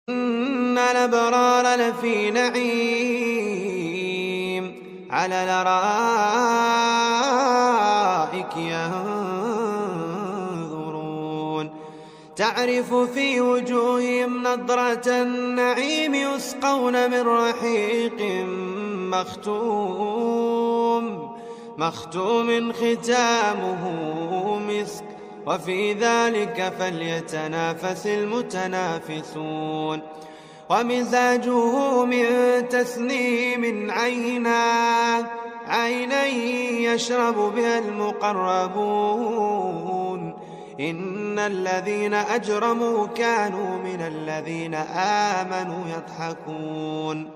إن الأبرار لفي نعيم على الأرائك ينظرون تعرف في وجوههم نضرة النعيم يسقون من رحيق مختوم ختامه مسك وفي ذلك فليتنافس المتنافسون ومزاجه من تسنيم عينا يشرب بها المقربون إن الذين أجرموا كانوا من الذين آمنوا يضحكون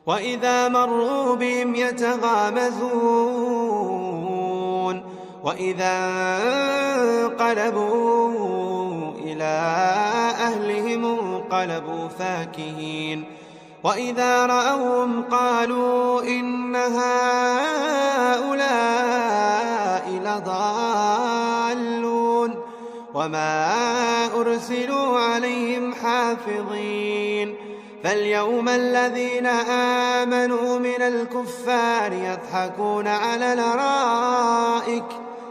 وإذا مروا بهم يتغامزون وإذا انقلبوا إلى أهلهم انقلبوا فاكهين وإذا رأوهم قالوا إن هؤلاء لضالون وما أرسلوا عليهم حافظين فاليوم الذين آمنوا من الكفار يضحكون على الأرائك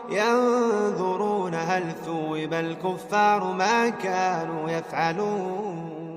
ينظرون هل ثوب الكفار ما كانوا يفعلون.